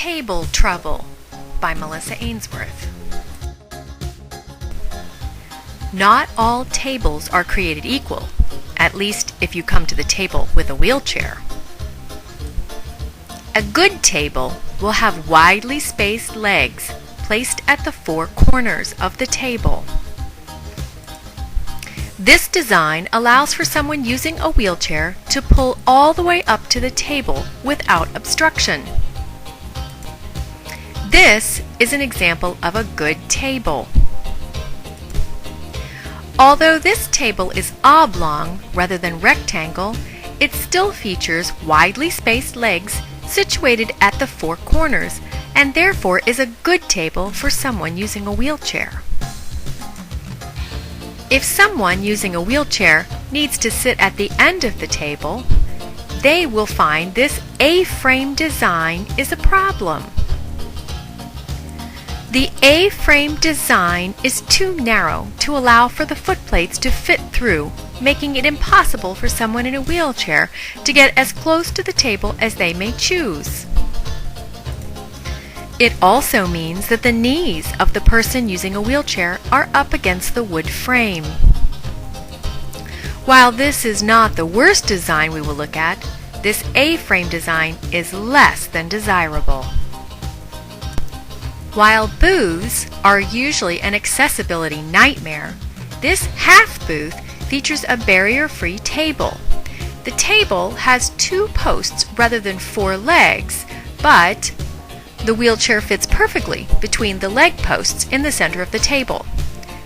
Table Trouble by Melissa Ainsworth. Not all tables are created equal, at least if you come to the table with a wheelchair. A good table will have widely spaced legs placed at the four corners of the table. This design allows for someone using a wheelchair to pull all the way up to the table without obstruction. This is an example of a good table. Although this table is oblong rather than rectangle, it still features widely spaced legs situated at the four corners and therefore is a good table for someone using a wheelchair. If someone using a wheelchair needs to sit at the end of the table, they will find this A-frame design is a problem. The A-frame design is too narrow to allow for the footplates to fit through, making it impossible for someone in a wheelchair to get as close to the table as they may choose. It also means that the knees of the person using a wheelchair are up against the wood frame. While this is not the worst design we will look at, this A-frame design is less than desirable. While booths are usually an accessibility nightmare, this half booth features a barrier-free table. The table has two posts rather than four legs, but the wheelchair fits perfectly between the leg posts in the center of the table.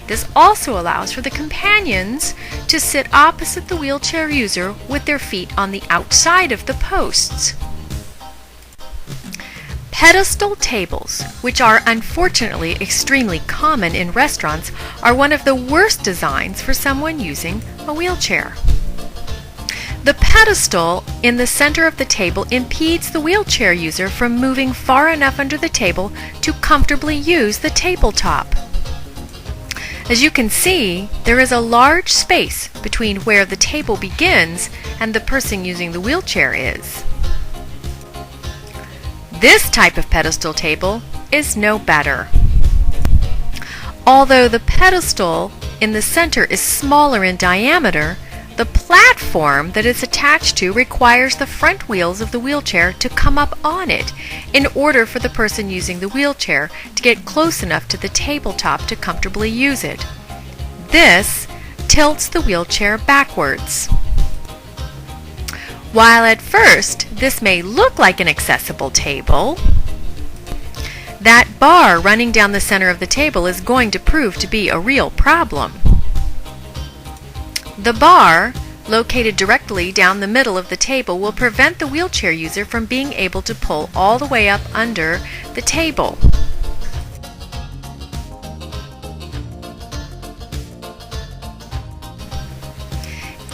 This also allows for the companions to sit opposite the wheelchair user with their feet on the outside of the posts. Pedestal tables, which are unfortunately extremely common in restaurants, are one of the worst designs for someone using a wheelchair. The pedestal in the center of the table impedes the wheelchair user from moving far enough under the table to comfortably use the tabletop. As you can see, there is a large space between where the table begins and the person using the wheelchair is. This type of pedestal table is no better. Although the pedestal in the center is smaller in diameter, the platform that it's attached to requires the front wheels of the wheelchair to come up on it in order for the person using the wheelchair to get close enough to the tabletop to comfortably use it. This tilts the wheelchair backwards. While at first this may look like an accessible table, that bar running down the center of the table is going to prove to be a real problem. The bar, located directly down the middle of the table, will prevent the wheelchair user from being able to pull all the way up under the table.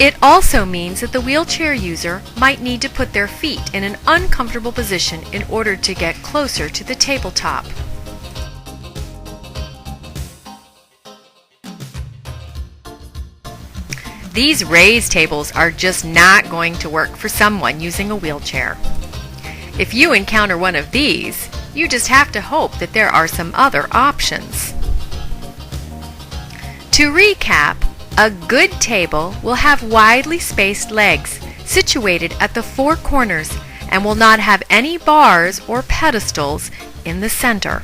It also means that the wheelchair user might need to put their feet in an uncomfortable position in order to get closer to the tabletop. These raised tables are just not going to work for someone using a wheelchair. If you encounter one of these, you just have to hope that there are some other options. To recap, a good table will have widely spaced legs situated at the four corners and will not have any bars or pedestals in the center.